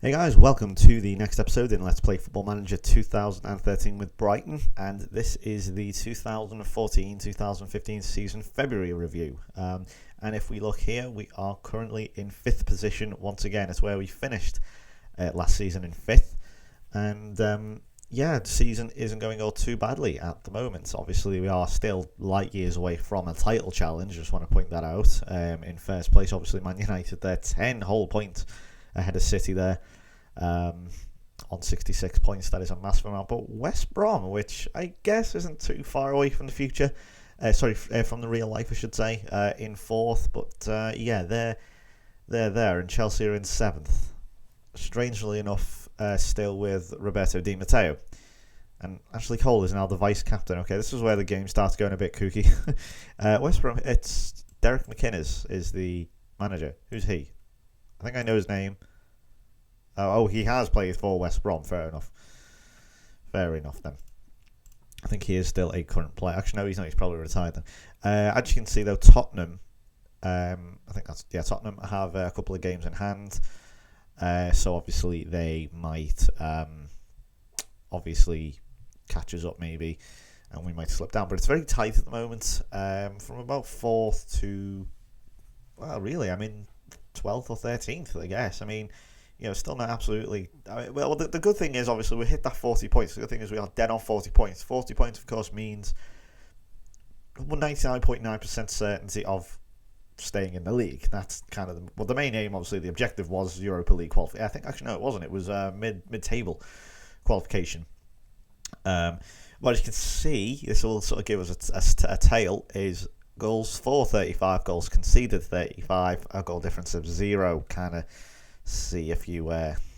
Hey guys, welcome to the next episode in Let's Play Football Manager 2013 with Brighton, and this is the 2014-2015 season February review. And if we look here, we are currently in 5th position once again. It's where we finished last season in 5th, and the season isn't going all too badly at the moment. Obviously, we are still light years away from a title challenge. Just want to point that out. In first place, obviously, Man United, they're 10 whole points ahead of City there. On 66 points, that is a massive amount. But West Brom, which I guess isn't too far away from the future, from the real life, I should say, in 4th. But they're there, and Chelsea are in 7th. Strangely enough, still with Roberto Di Matteo, and Ashley Cole is now the vice captain. Okay, this is where the game starts going a bit kooky. West Brom, it's Derek McInnes is the manager. Who's he? I think I know his name. Oh, he has played for West Brom. Fair enough. Fair enough then. I think he is still a current player. Actually, no, he's not. He's probably retired then. As you can see, though, Tottenham. Tottenham have a couple of games in hand. So obviously they might catch us up maybe, and we might slip down. But it's very tight at the moment. From about 4th to 12th or 13th, I guess. Still not absolutely. The good thing is, obviously, we hit that 40 points. The good thing is we are dead on 40 points. 40 points, of course, means 99.9% certainty of staying in the league. That's kind of the main aim. Obviously, the objective was Europa League qualification. I think actually no, it wasn't. It was mid-table qualification. But as you can see, this will sort of give us a tail. Is goals for 35, goals conceded 35, a goal difference of 0. Kind of see a few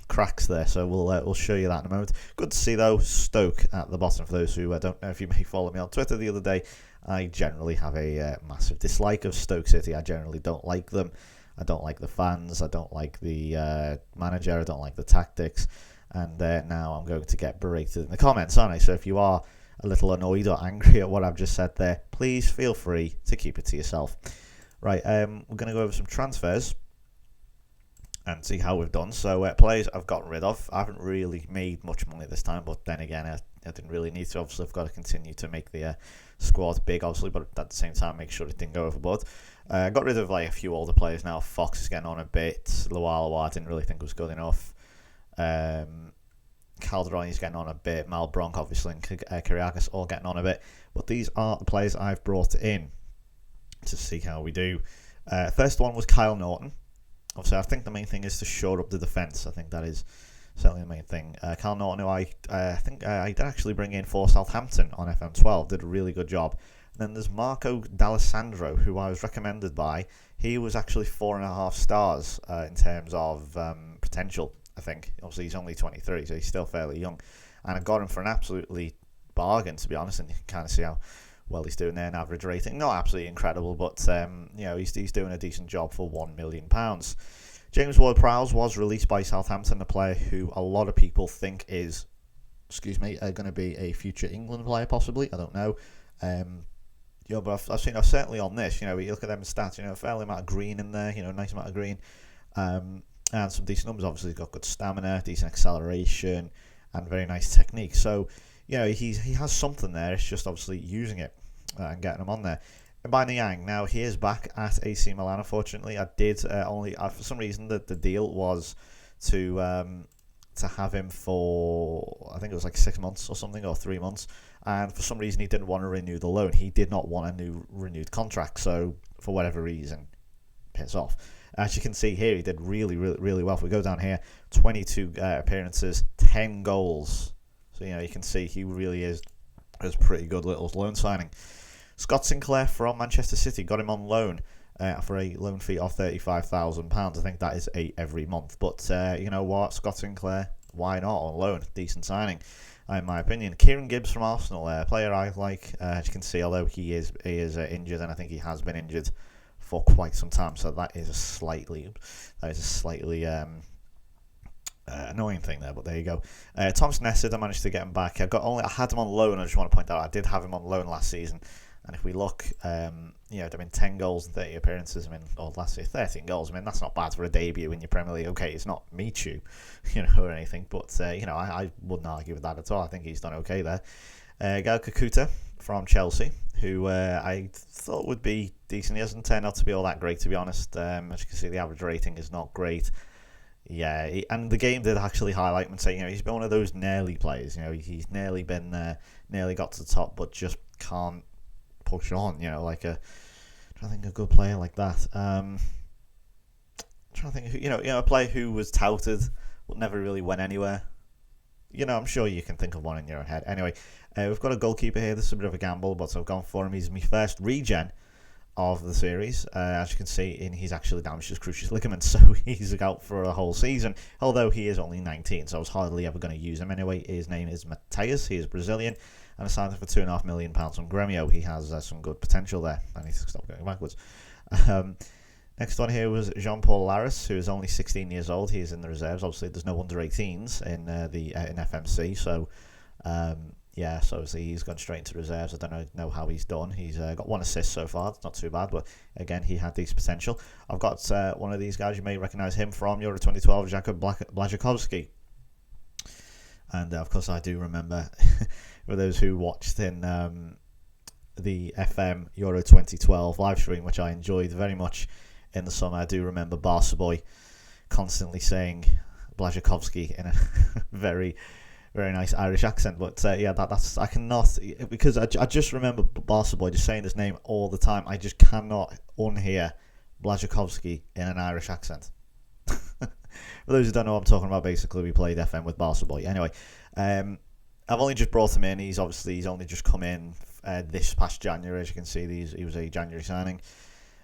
cracks there, so we'll show you that in a moment. Good to see though Stoke at the bottom. For those who don't know, if you may follow me on Twitter the other day, I generally have a massive dislike of Stoke City. I generally don't like them. I don't like the fans. I don't like the manager. I don't like the tactics. And now I'm going to get berated in the comments, aren't I? So if you are a little annoyed or angry at what I've just said there, please feel free to keep it to yourself. Right, we're going to go over some transfers and see how we've done. So players I've gotten rid of. I haven't really made much money this time, but then again, I didn't really need to. Obviously, I've got to continue to make the squad big, obviously, but at the same time, make sure it didn't go overboard. Got rid of a few older players now. Fox is getting on a bit. Luala, I didn't really think was good enough. Calderon is getting on a bit. Mal Bronk, obviously, and Kiriakis all getting on a bit. But these are the players I've brought in to see how we do. First one was Kyle Norton. Obviously, I think the main thing is to shore up the defence. I think that is certainly the main thing. Kyle Norton, who I think I did actually bring in for Southampton on FM12, did a really good job. And then there's Marco D'Alessandro, who I was recommended by. He was actually 4.5 stars in terms of potential, I think. Obviously, he's only 23, so he's still fairly young. And I got him for an absolutely bargain, to be honest, and you can kind of see how well he's doing there. An average rating, not absolutely incredible, but he's doing a decent job for £1 million. James Ward-Prowse was released by Southampton, a player who a lot of people think is, going to be a future England player, possibly. I don't know. But I've seen certainly on this. You look at them stats. A fair amount of green in there. Nice amount of green, and some decent numbers. Obviously, he's got good stamina, decent acceleration, and very nice technique. So, he has something there. It's just obviously using it and getting him on there. And by Niang, now he is back at AC Milan. Unfortunately, I did for some reason the deal was to have him for, I think it was like 6 months or something, or 3 months. And for some reason, he didn't want to renew the loan. He did not want a new renewed contract. So for whatever reason, piss off. As you can see here, he did really, really, really well. If we go down here, 22 appearances, 10 goals. So, you can see he really is a pretty good little loan signing. Scott Sinclair from Manchester City, got him on loan for a loan fee of £35,000. I think that is every month. But you know what, Scott Sinclair, why not on loan? Decent signing, in my opinion. Kieran Gibbs from Arsenal, a player I like. As you can see, although he is injured, and I think he has been injured for quite some time. So that is a slightly annoying thing there, but there you go. Thomas Nessed, I managed to get him back. I had him on loan. I just want to point out I did have him on loan last season, And if we look, there have been 10 goals and 30 appearances. Last year 13 goals. That's not bad for a debut in your Premier League. Okay, it's not Michu, or anything, but I wouldn't argue with that at all. I think he's done okay there. Gael Kakuta from Chelsea, who I thought would be decent. He hasn't turned out to be all that great, to be honest. As you can see, the average rating is not great. Yeah, and the game did actually highlight him and say, he's been one of those nearly players. He's nearly been nearly got to the top, but just can't push on. Like a good player like that. Trying to think, a player who was touted but never really went anywhere. I'm sure you can think of one in your own head. Anyway, we've got a goalkeeper here. This is a bit of a gamble, but I've gone for him. He's my first regen of the series. As you can see, he's actually damaged his cruciate ligament, so he's out for a whole season, although he is only 19, so I was hardly ever going to use him anyway. His name is Mateus. He is Brazilian, and I signed him for £2.5 million from Gremio. He has some good potential there. I need to stop going backwards. Next one here was Jean-Paul Laris, who is only 16 years old. He is in the reserves. Obviously, there's no under-18s in FMC, so so obviously he's gone straight into reserves. I don't know how he's done. He's got 1 assist so far. It's not too bad, but again, he had decent potential. I've got one of these guys. You may recognise him from Euro 2012, Jakub Błaszczykowski. And of course, I do remember, for those who watched in the FM Euro 2012 live stream, which I enjoyed very much in the summer, I do remember Barca Boy constantly saying Błaszczykowski in a very, very nice Irish accent. But that's I cannot, because I just remember Barca Boy just saying his name all the time. I just cannot unhear Błaszczykowski in an Irish accent. For those who don't know what I'm talking about, basically we played FM with Barca Boy. Anyway, I've only just brought him in. He's only just come in this past January. As you can see, he was a January signing.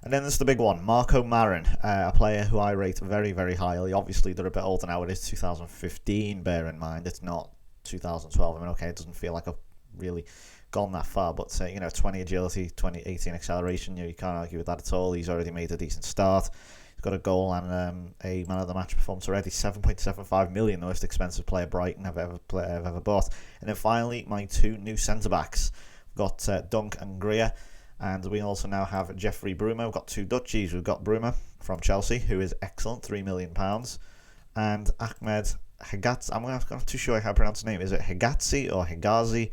And then there's the big one, Marco Marin, a player who I rate very, very highly. Obviously, they're a bit older now. It is 2015, bear in mind. It's not 2012. Okay, it doesn't feel like I've really gone that far. But, 20 agility, 18 acceleration, you can't argue with that at all. He's already made a decent start. He's got a goal and a man of the match performance already. 7.75 million, the most expensive player Brighton have ever bought. And then finally, my 2 new centre-backs. We've got Dunk and Greer. And we also now have Jeffrey Bruma. We've got 2 Dutchies. We've got Bruma from Chelsea, who is excellent, £3 million. And Ahmed Hegatzi. I'm not too sure how to pronounce his name. Is it Hegatzi or Hegazi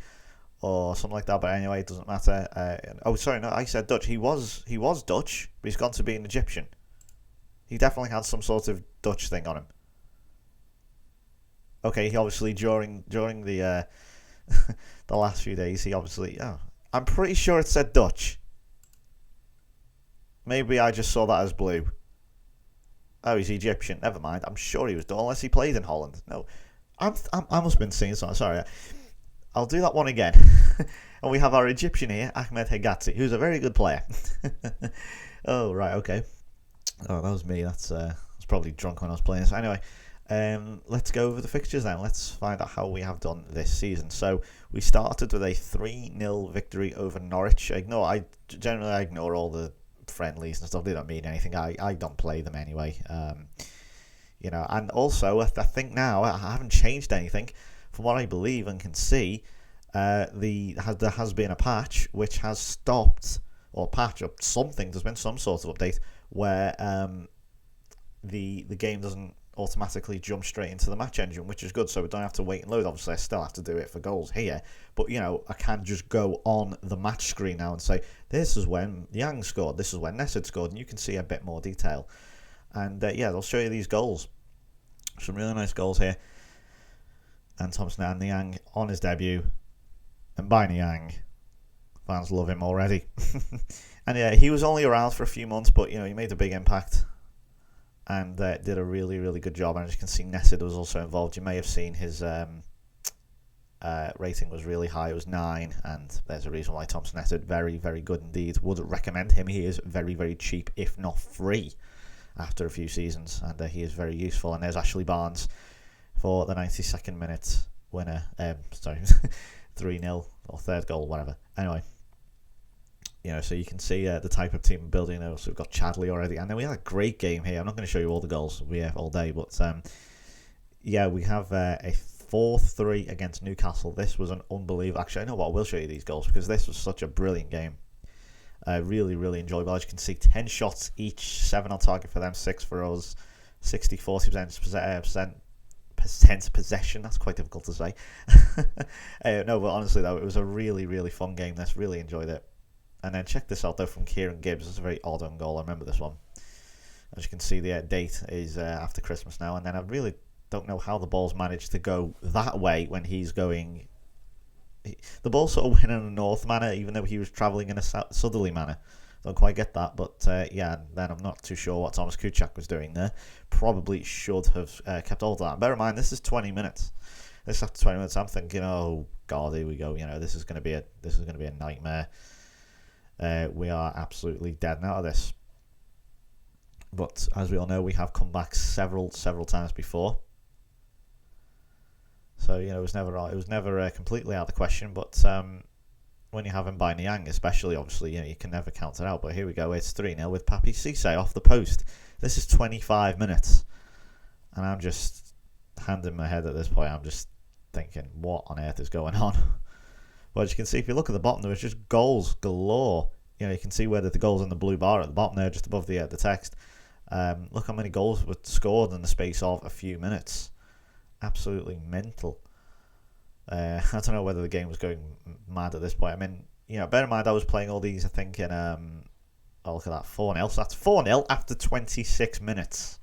or something like that? But anyway, it doesn't matter. I said Dutch. He was Dutch, but he's gone to be an Egyptian. He definitely had some sort of Dutch thing on him. Okay, he obviously during the the last few days, I'm pretty sure it said Dutch. Maybe I just saw that as blue. Oh, he's Egyptian. Never mind. I'm sure he was done, unless he played in Holland. No, I must have been seeing something. Sorry. I'll do that one again. And we have our Egyptian here, Ahmed Hegatzi, who's a very good player. Oh, right, okay. Oh, that was me. I was probably drunk when I was playing this. Anyway, let's go over the fixtures then. Let's find out how we have done this season. So we started with a 3-0 victory over Norwich. I generally ignore all the friendlies and stuff. They don't mean anything. I don't play them anyway. And also I think now I haven't changed anything. From what I believe and can see, there has been a patch which has stopped, or patch or something. There's been some sort of update where the game doesn't automatically jump straight into the match engine, which is good, so we don't have to wait and load. Obviously I still have to do it for goals here, but I can just go on the match screen now and say this is when Yang scored, this is when Nessid scored, and you can see a bit more detail. And they'll show you these goals, some really nice goals here. And Thompson and Niang on his debut, and by Niang, fans love him already. And he was only around for a few months, but he made a big impact and did a really, really good job. And as you can see, Nessid was also involved. You may have seen his rating was really high. It was 9, and there's a reason why. Thompson Nessid, very, very good indeed. Would recommend him. He is very, very cheap, if not free, after a few seasons, and he is very useful. And there's Ashley Barnes for the 92nd minute winner. 3-0 or third goal, whatever. Anyway, so you can see the type of team building. So we've got Chadley already, and then we had a great game here. I'm not going to show you all the goals we have all day, but we have a 4-3 against Newcastle. This was an unbelievable. Actually, I know what. I will show you these goals because this was such a brilliant game. Really, really enjoyable. As you can see, 10 shots each, 7 on target for them, 6 for us, 40% possession. That's quite difficult to say. No, but honestly though, it was a really, really fun game. This really enjoyed it. And then check this out though from Kieran Gibbs. It's a very odd own goal. I remember this one. As you can see, the date is after Christmas now. And then I really don't know how the ball's managed to go that way when he's going. The ball sort of went in a north manner, even though he was travelling in a southerly manner. Don't quite get that, but yeah, then I'm not too sure what Thomas Kuchak was doing there. Probably should have kept hold of that. Bear in mind, this is 20 minutes. This after 20 minutes, I'm thinking, oh god, here we go. You know, this is going to be a nightmare. We are absolutely dead out of this. But as we all know, we have come back several times before. So you know, it was never completely out of the question. But when you have him by Niang, especially, obviously, you know, you can never count it out. But here we go. It's 3-0 with Papi Cisse off the post. This is 25 minutes, and I'm just handing my head at this point. I'm just thinking, what on earth is going on? Well, as you can see, if you look at the bottom, there was just goals galore. You know, you can see where the goals in the blue bar at the bottom there, just above the text. Look how many goals were scored in the space of a few minutes. Absolutely mental. I don't know whether the game was going mad at this point. I mean, you know, bear in mind I was playing all these, I think, in, oh, look at that, 4-0. So that's 4-0 after 26 minutes.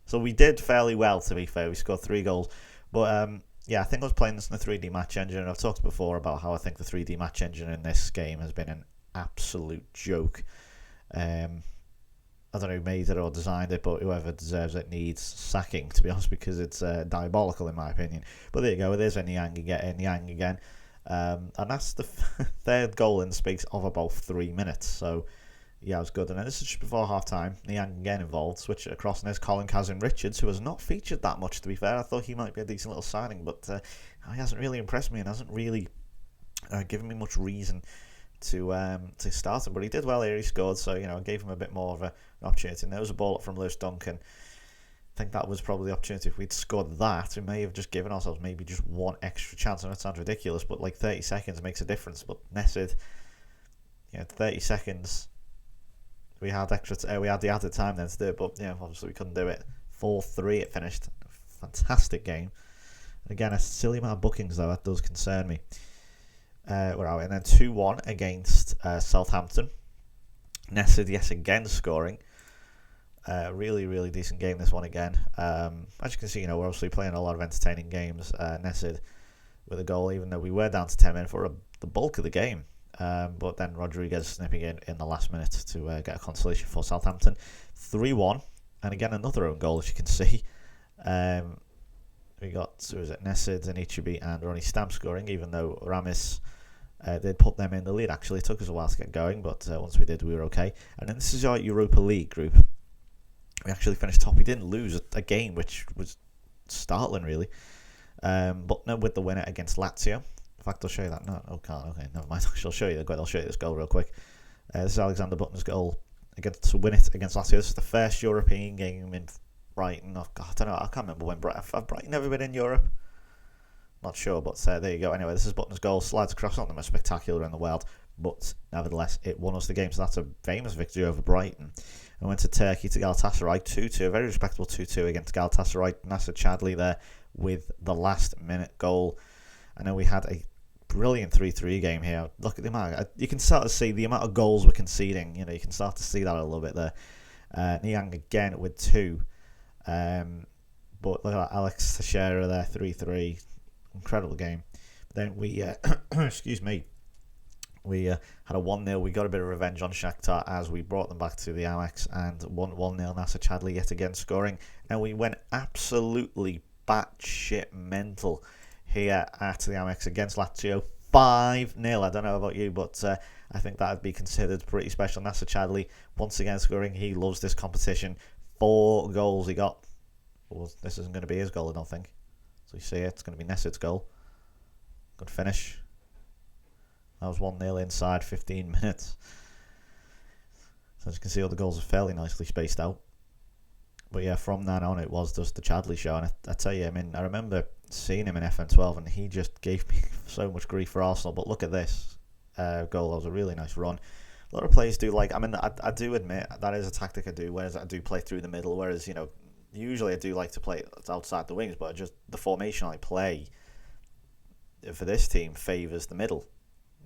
So we did fairly well, to be fair. We scored 3 goals. But, yeah, I think I was playing this in the 3D match engine. And I've talked before about how I think the 3D match engine in this game has been an absolute joke. I don't know who made it or designed it, but whoever deserves it needs sacking, to be honest, because it's diabolical in my opinion. But there you go, there's a Niang again. And that's the third goal in the space of about 3 minutes. So, yeah, it was good. And then this is just before half-time. Niang again involved. Switch it across, and there's Colin Kazim-Richards, who has not featured that much, to be fair. I thought he might be a decent little signing, but he hasn't really impressed me and hasn't really given me much reason to start him, but he did well here. He scored, so you know, it gave him a bit more of an opportunity. And there was a ball up from Lewis Duncan. I think that was probably the opportunity. If we'd scored that, we may have just given ourselves maybe just one extra chance. I know it sounds ridiculous, but like 30 seconds makes a difference. But Nessid, you know, 30 seconds. We had we had the added time then to do it, but yeah, obviously we couldn't do it. 4-3 it finished. Fantastic game. And again, a silly amount of bookings though. That does concern me. Where are we? And then 2-1 against Southampton. Nessid, yes, again scoring. Really, really decent game, this one again. As you can see, you know, we're obviously playing a lot of entertaining games. Nessid with a goal, even though we were down to 10 men for the bulk of the game. But then Rodriguez snipping in the last minute to get a consolation for Southampton. 3-1. And again, another own goal, as you can see. We got, who was it, Nessid, Anichebe and Ronnie Stamp scoring, even though Ramis did put them in the lead. Actually, it took us a while to get going, but once we did, we were okay. And then this is our Europa League group. We actually finished top. We didn't lose a game, which was startling, really. But no, with the winner against Lazio. In fact, I'll show you that. No, can't. Okay, never mind. I'll show you this goal real quick. This is Alexander Button's goal to win it against Lazio. This is the first European game in Brighton. Oh, God, I don't know. I can't remember when have Brighton ever been in Europe? Not sure, but there you go. Anyway, this is Button's goal. Slides across, not the most spectacular in the world, but nevertheless, it won us the game. So that's a famous victory over Brighton. And went to Turkey to Galatasaray 2-2, a very respectable 2-2 against Galatasaray. Nasser Chadli there with the last minute goal. I know we had a brilliant 3-3 game here. Look at the amount. You can start to see the amount of goals we're conceding. You know, you can start to see that a little bit there. Niang again with 2. But look at that, Alex Teixeira there, 3-3. Incredible game. But then we, excuse me, we had a 1-0. We got a bit of revenge on Shakhtar as we brought them back to the Amex and won 1-0. Nasser Chadli yet again scoring. And we went absolutely batshit mental here at the Amex against Lazio. 5-0. I don't know about you, but I think that would be considered pretty special. Nasser Chadli once again scoring. He loves this competition. 4 goals he got. Well, this isn't going to be his goal, I don't think. So you see it, it's going to be Nessid's goal. Good finish. That was 1-0 inside 15 minutes. So as you can see, all the goals are fairly nicely spaced out. But yeah, from then on, it was just the Chadli show. And I tell you, I mean, I remember seeing him in FM12 and he just gave me so much grief for Arsenal. But look at this goal. That was a really nice run. a lot of players do like. I mean, I do admit that is a tactic I do. Whereas I do play through the middle. Whereas usually I do like to play outside the wings, but just the formation I play for this team favours the middle.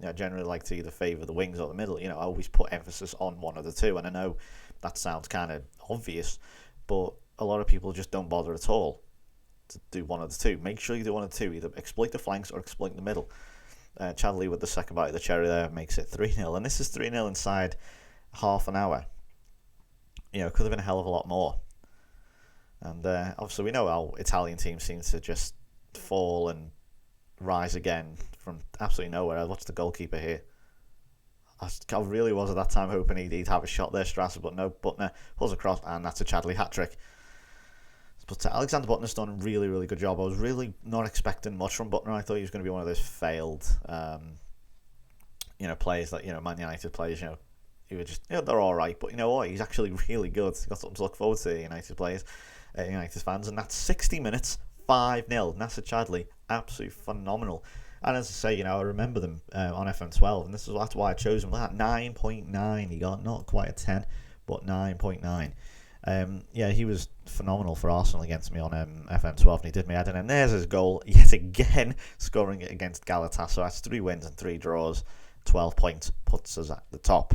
I generally like to either favour the wings or the middle. I always put emphasis on one of the two, and I know that sounds kind of obvious, but a lot of people just don't bother at all to do one of the two. Make sure you do one of the two. Either exploit the flanks or exploit the middle. Chadley with the second bite of the cherry there makes it 3-0, and this is 3-0 inside half an hour. Could have been a hell of a lot more. And obviously we know how Italian teams seem to just fall and rise again from absolutely nowhere. I watched the goalkeeper here. I really was at that time hoping he'd have a shot there, Strasser, but no. Butner pulls across, and that's a Chadley hat-trick. But Alexander Butner's done a really, really good job. I was really not expecting much from Butner. I thought he was going to be one of those failed, players that, Man United players, he would just, they're all right. But you know what? He's actually really good. He's got something to look forward to, United players, United fans. And that's 60 minutes, 5-0. Nacer Chadli, absolutely phenomenal. And as I say, I remember them on FM12, and that's why I chose him. That 9.9 he got, not quite a 10, but 9.9. He was phenomenal for Arsenal against me on FM12, and he did me head in. And there's his goal yet again, scoring it against Galatasaray. That's 3 wins and 3 draws, 12 points, puts us at the top.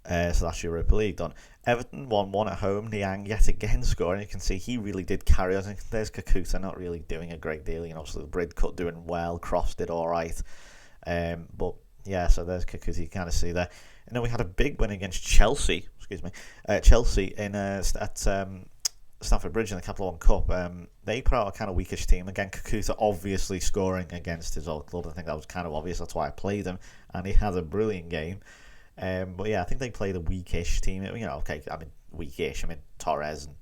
So that's Europa League done. Everton 1-1 at home. Niang yet again scoring. You can see he really did carry us. There's Kakuta not really doing a great deal. Obviously the Bridcut doing well. Cross did all right. But yeah, so there's Kakuta. You kind of see there. And then we had a big win against Chelsea. Chelsea at Stamford Bridge in the Capital One Cup. They put out a kind of weakish team. Again, Kakuta obviously scoring against his old club. I think that was kind of obvious. That's why I played him. And he had a brilliant game. But yeah, I think they played a weakish team. Weakish. Torres and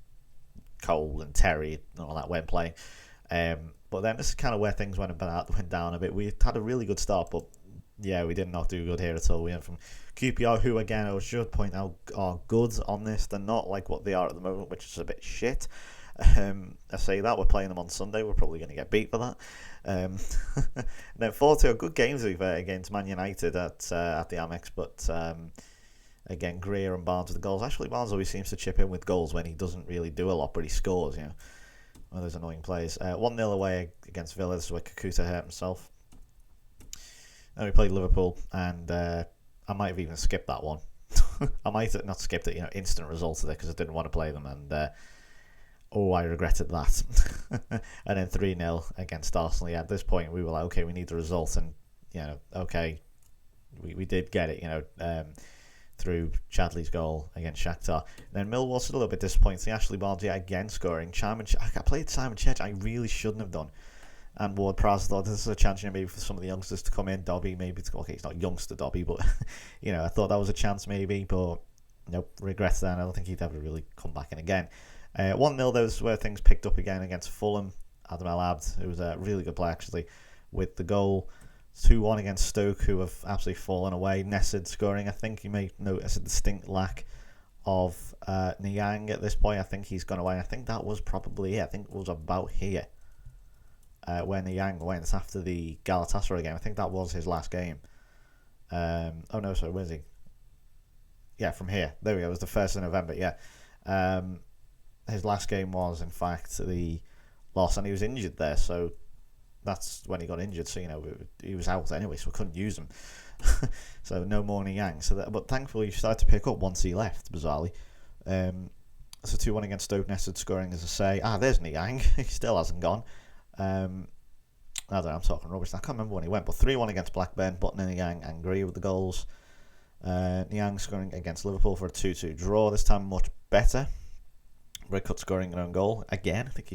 Cole and Terry and all that went playing. But then this is kind of where things went down a bit. We had a really good start, but yeah, we did not do good here at all. We went from QPR, who again I should point out are good on this. They're not like what they are at the moment, which is a bit shit. I say that we're playing them on Sunday. We're probably going to get beat for that. And then 4-2, good games against Man United at the Amex, but again, Greer and Barnes with the goals. Actually, Barnes always seems to chip in with goals when he doesn't really do a lot, but he scores. One of those annoying plays. 1-0 away against Villa. This is where Kakuta hurt himself. And we played Liverpool, and I might have even skipped that one. I might have not skipped it, instant results of it because I didn't want to play them, and I regretted that. And then 3-0 against Arsenal. Yeah, at this point we were like, okay, we need the result, and okay, we did get it, through Chadley's goal against Shakhtar. And then Millwall still a little bit disappointing. Ashley Barnes again scoring. I played Simon Church. I really shouldn't have done. And Ward-Prowse thought this is a chance, maybe for some of the youngsters to come in. Dobby, maybe. Okay, it's not youngster Dobby, but I thought that was a chance maybe, but nope, regrets that. I don't think he'd ever really come back in again. 1-0, those where things picked up again against Fulham. Adam El Abd, who was a really good player actually, with the goal. 2-1 against Stoke, who have absolutely fallen away. Nessid scoring. I think you may notice a distinct lack of Niang at this point. I think he's gone away. I think that was probably it. I think it was about here. When Niang went after the Galatasaray game. I think that was his last game. Where's he? Yeah, from here. There we go. It was the 1st of November, yeah. His last game was, in fact, the loss, and he was injured there, so that's when he got injured. So, he was out anyway, so we couldn't use him. So, no more Niang. But thankfully, he started to pick up once he left, bizarrely. So, 2-1 against Stoke, Nested scoring, as I say. There's Niang. He still hasn't gone. I don't know, I'm talking rubbish. I can't remember when he went, but 3-1 against Blackburn, Butner, Niang and Greer with the goals. Niang scoring against Liverpool for a 2-2 draw. This time much better. Bridcut scoring an own goal again. I think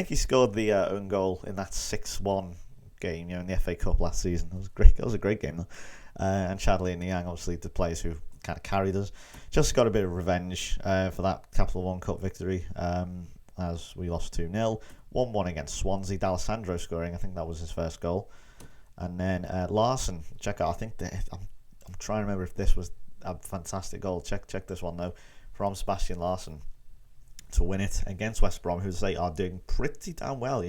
he scored the own goal in that 6-1 game, in the FA Cup last season. It was great. It was a great game though. And Chadley and Niang, obviously the players who kind of carried us. Just got a bit of revenge for that Capital One Cup victory, as we lost 2-0. 1-1 against Swansea. D'Alessandro scoring. I think that was his first goal. And then Larson, check out. I think I'm trying to remember if this was a fantastic goal. Check this one though, from Sebastian Larson to win it against West Brom, who are doing pretty damn well.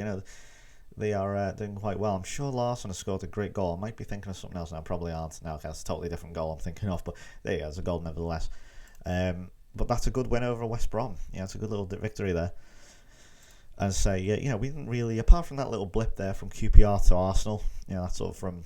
they are doing quite well. I'm sure Larson has scored a great goal. I might be thinking of something else now. Probably aren't now. That's a totally different goal I'm thinking of. But there you go. It's a goal nevertheless. But that's a good win over West Brom. Yeah, it's a good little victory there. And say, we didn't really, apart from that little blip there from QPR to Arsenal, that's sort of from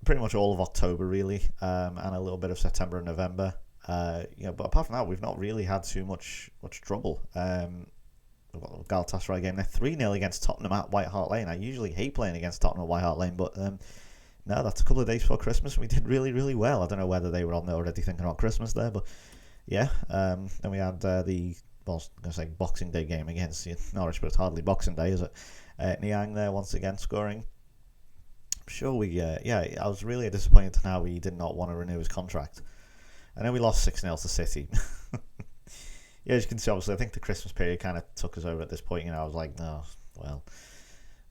pretty much all of October really, and a little bit of September and November. But apart from that, we've not really had too much trouble. We've got a Galatasaray game. They're 3-0 against Tottenham at White Hart Lane. I usually hate playing against Tottenham at White Hart Lane, but no, that's a couple of days before Christmas, and we did really, really well. I don't know whether they were already thinking about Christmas there, but yeah. Then we had I was going to say Boxing Day game against Norwich, but it's hardly Boxing Day, is it? Niang there once again scoring. I'm sure I was really disappointed in how he did not want to renew his contract. And then we lost 6-0 to City. Yeah, as you can see, obviously, I think the Christmas period kind of took us over at this point. I was like, no, well,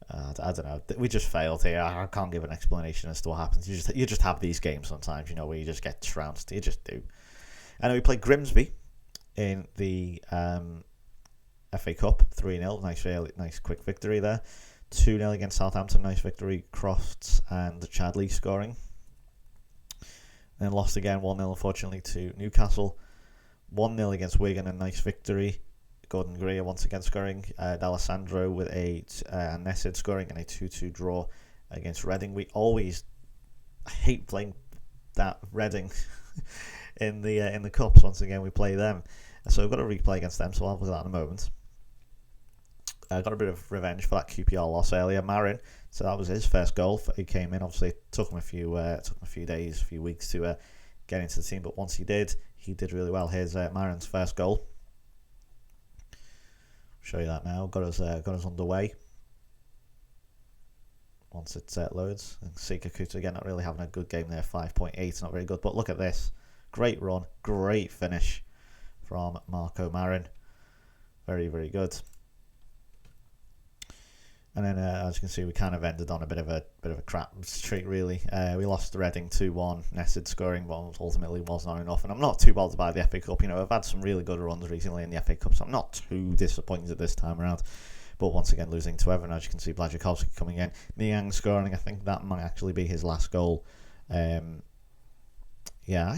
I don't know. We just failed here. I can't give an explanation as to what happens. You just have these games sometimes, where you just get trounced. You just do. And then we played Grimsby in the FA Cup, 3-0. Nice quick victory there. 2-0 against Southampton, nice victory. Crofts and Chadley scoring. Then lost again, 1-0 unfortunately to Newcastle. 1-0 against Wigan, a nice victory. Gordon Greer once again scoring. D'Alessandro with and Nessid scoring, and a 2-2 draw against Reading. I hate playing that Reading in the cups. Once again, we play them, so we've got to replay against them. So I'll look at that in a moment. Got a bit of revenge for that QPR loss earlier. Marin, so that was his first goal. He came in. Obviously, it took him a few weeks to get into the team, but once he did really well. Here's Marin's first goal. I'll show you that now. Got us underway. Once it loads, and Sika Kuta again not really having a good game there. 5.8, not very good. But look at this, great run, great finish from Marco Marin. Very, very good. And then, as you can see, we kind of ended on a bit of a crap streak, really. We lost to Reading 2-1. Nessid scoring, but ultimately was not enough. And I'm not too bothered by the FA Cup. I've had some really good runs recently in the FA Cup, so I'm not too disappointed this time around. But once again, losing to Everton, as you can see, Blazikowski coming in. Niang scoring. I think that might actually be his last goal. I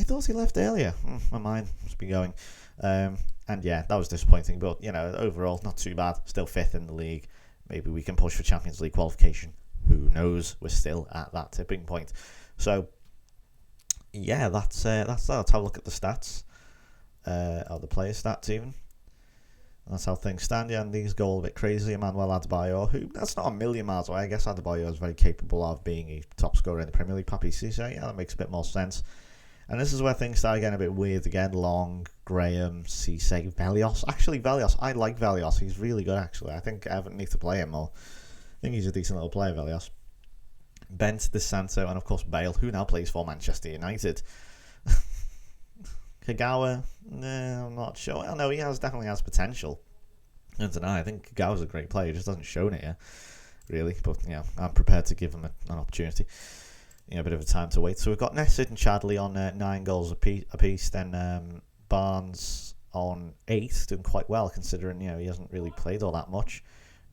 thought he left earlier. My mind must be going. And yeah, that was disappointing. But, overall, not too bad. Still 5th in the league. Maybe we can push for Champions League qualification. Who knows? We're still at that tipping point. So, yeah, that's that. Let's have a look at the stats. Or the player stats, even. That's how things stand. Yeah, and these go a bit crazy. Emmanuel Adebayor, who, that's not a million miles away. I guess Adebayor is very capable of being a top scorer in the Premier League. Papi Cisse, yeah, that makes a bit more sense. And this is where things start getting a bit weird again. Long, Graham, Cisse, Velios. Actually, Velios, I like Velios. He's really good, actually. I think Everton need to play him more. I think he's a decent little player, Velios. Bent, De Santo, and of course Bale, who now plays for Manchester United. Kagawa, no, I'm not sure. I know he definitely has potential. I don't know. I think Kagawa's a great player. He just hasn't shown it yet, really. But I'm prepared to give him an opportunity. A bit of a time to wait. So we've got Nessid and Chadley on 9 goals apiece. Then Barnes on 8, doing quite well considering he hasn't really played all that much.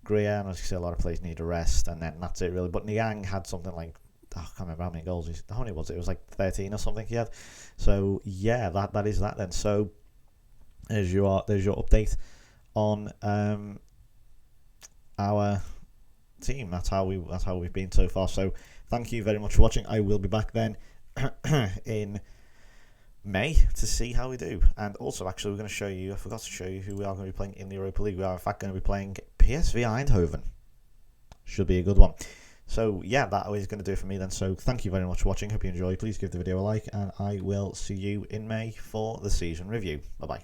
Greer, as you say, a lot of players need a rest, and then that's it really. But Niang had something like, I can't remember how many goals. How many was it? It was like 13 or something he had. So yeah, that is that then. So there's your update on our team. That's how we've been so far. So thank you very much for watching. I will be back then in May to see how we do. And also, actually, we're going to show you, I forgot to show you who we are going to be playing in the Europa League. We are, in fact, going to be playing PSV Eindhoven. Should be a good one. So, yeah, that is going to do it for me then. So, thank you very much for watching. Hope you enjoyed. Please give the video a like, and I will see you in May for the season review. Bye-bye.